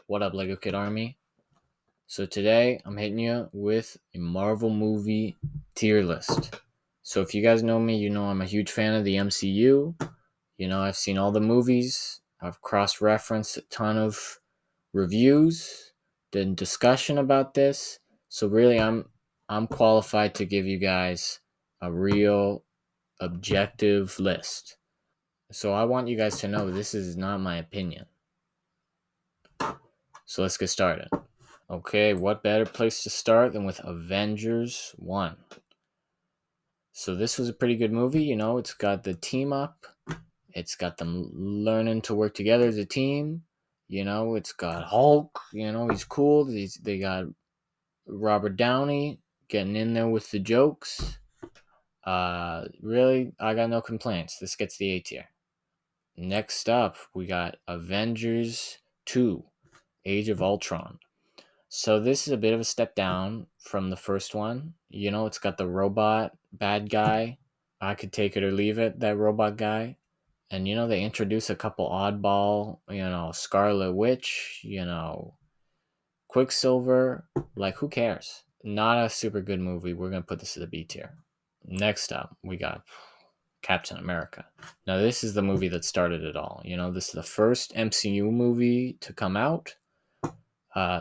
What up, Lego Kid Army? So today I'm hitting you with a Marvel movie tier list. So if you guys know me, you know I'm a huge fan of the MCU. You know I've seen all the movies. I've cross-referenced a ton of reviews, did discussion about this. So really, I'm qualified to give you guys a real objective list. So I want you guys to know this is not my opinion. So let's get started. Okay, what better place to start than with Avengers 1? So this was a pretty good movie, you know, it's got the team up, it's got them learning to work together as a team, you know, it's got Hulk, you know, he's cool. They got Robert Downey getting in there with the jokes. Really, I got no complaints. This gets the A tier. Next up, we got Avengers 2, Age of Ultron. So this is a bit of a step down from the first one. You know, it's got the robot bad guy. I could take it or leave it, that robot guy. And you know, they introduce a couple oddball, you know, Scarlet Witch, you know, Quicksilver. Like, who cares? Not a super good movie. We're gonna put this at the B tier. Next up, we got Captain America. Now, this is the movie that started it all. You know, this is the first MCU movie to come out.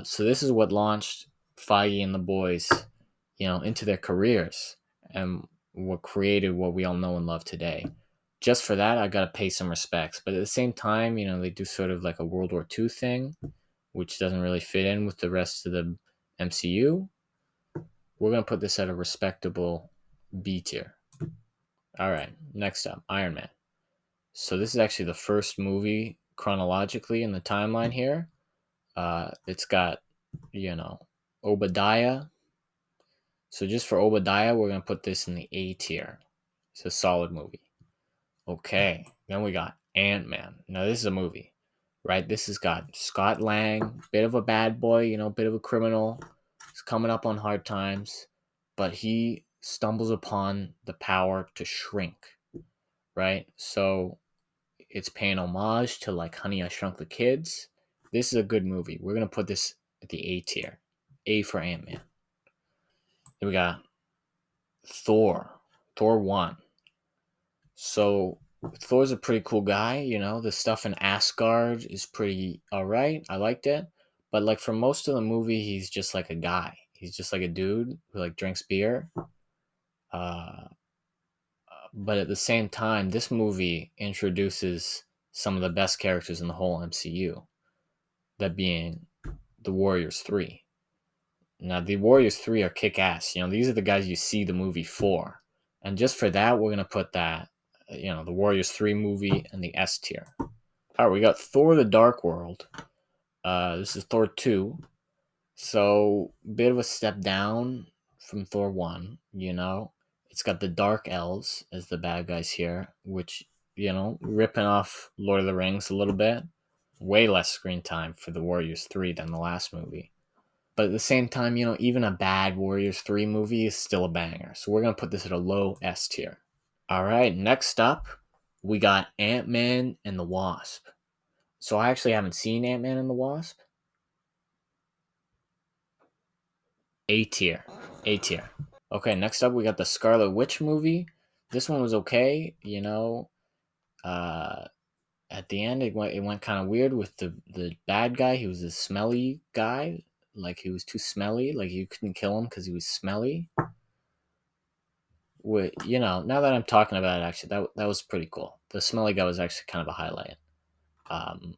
So this is what launched Feige and the boys, you know, into their careers and what created what we all know and love today. Just for that, I gotta pay some respects. But at the same time, you know, they do sort of like a World War II thing, which doesn't really fit in with the rest of the MCU. We're gonna put this at a respectable B tier. All right, next up, Iron Man. So this is actually the first movie chronologically in the timeline here. It's got, you know, Obadiah. So just for Obadiah, we're gonna put this in the A tier. It's a solid movie. Okay, then we got Ant-Man. Now this is a movie, right? This has got Scott Lang, bit of a bad boy, you know, bit of a criminal. He's coming up on hard times, but he stumbles upon the power to shrink, right? So it's paying homage to like Honey I Shrunk the Kids. This is a good movie. We're gonna put this at the A tier. A for Ant-Man. Then we got Thor. Thor 1. So Thor's a pretty cool guy, you know. The stuff in Asgard is pretty alright. I liked it. But like for most of the movie, he's just like a guy. He's just like a dude who like drinks beer. Uh, but at the same time, this movie introduces some of the best characters in the whole MCU. That being the Warriors 3. Now, the Warriors 3 are kick ass. You know, these are the guys you see the movie for. And just for that, we're going to put that, you know, the Warriors 3 movie and the S tier. All right, we got Thor the Dark World. This is Thor 2. So, bit of a step down from Thor 1, you know. It's got the Dark Elves as the bad guys here, which, you know, ripping off Lord of the Rings a little bit. Way less screen time for the Warriors 3 than the last movie. But at the same time, you know, even a bad Warriors 3 movie is still a banger. So we're going to put this at a low S tier. All right, next up, we got Ant-Man and the Wasp. So I actually haven't seen Ant-Man and the Wasp. A tier. A tier. Okay, next up, we got the Scarlet Witch movie. This one was okay, you know. Uh, at the end, it went kind of weird with the bad guy. He was a smelly guy. Like, he was too smelly. Like, you couldn't kill him because he was smelly. You know, now that I'm talking about it, actually, that was pretty cool. The smelly guy was actually kind of a highlight. Um,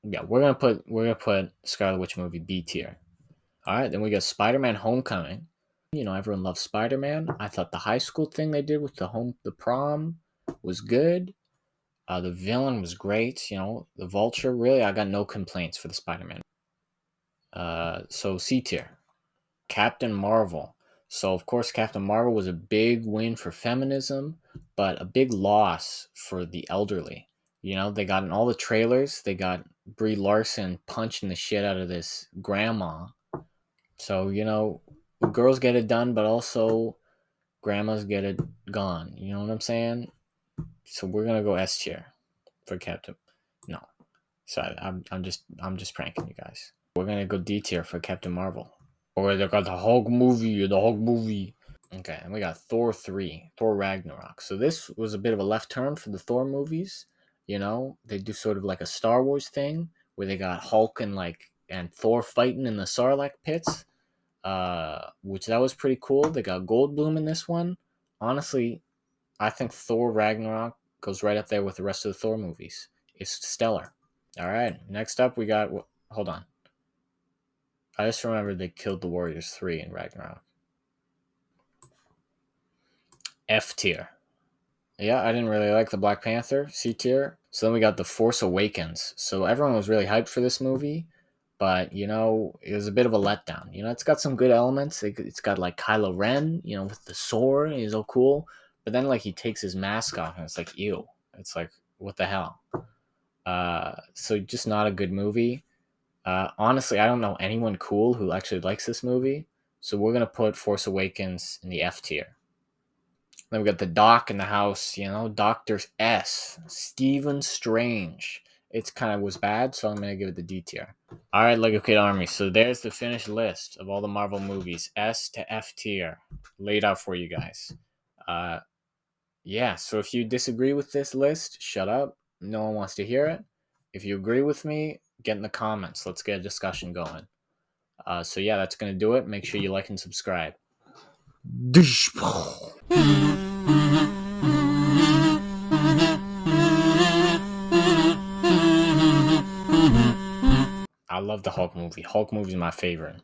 yeah, we're gonna put Scarlet Witch movie B tier. All right, then we got Spider-Man: Homecoming. You know, everyone loves Spider-Man. I thought the high school thing they did with the prom was good. The villain was great. You know, the Vulture. Really, I got no complaints for the Spider-Man. So C tier. Captain Marvel. So, of course, Captain Marvel was a big win for feminism, but a big loss for the elderly. You know, they got in all the trailers, they got Brie Larson punching the shit out of this grandma. So, you know, girls get it done, but also grandmas get it gone. You know what I'm saying? So, we're going to go S tier for Captain. No. Sorry, I'm just pranking you guys. We're gonna go D tier for Captain Marvel. Or they got the Hulk movie, the Hulk movie. Okay, and we got Thor 3, Thor Ragnarok. So this was a bit of a left turn for the Thor movies. You know, they do sort of like a Star Wars thing where they got Hulk and Thor fighting in the Sarlacc pits. Which that was pretty cool. They got Goldblum in this one. Honestly, I think Thor Ragnarok goes right up there with the rest of the Thor movies. It's stellar. All right, next up we got. Hold on. I just remembered they killed the Warriors 3 in Ragnarok. F tier. Yeah, I didn't really like the Black Panther. C tier. So then we got The Force Awakens. So everyone was really hyped for this movie, but you know, it was a bit of a letdown. You know, it's got some good elements. It's got like Kylo Ren, you know, with the sword. He's so cool. But then like he takes his mask off and it's like, ew. It's like, what the hell? So just not a good movie. Honestly, I don't know anyone cool who actually likes this movie. So we're gonna put Force Awakens in the F tier. Then we got the Doc in the house, you know, Doctor S, Stephen Strange. It's kind of was bad, so I'm gonna give it the D tier. All right, Lego Kid Army. So there's the finished list of all the Marvel movies, S to F tier, laid out for you guys. Yeah. So if you disagree with this list, shut up. No one wants to hear it. If you agree with me, get in the comments. Let's get a discussion going. So yeah, that's gonna do it. Make sure you like and subscribe. I love the Hulk movie. Hulk movie is my favorite.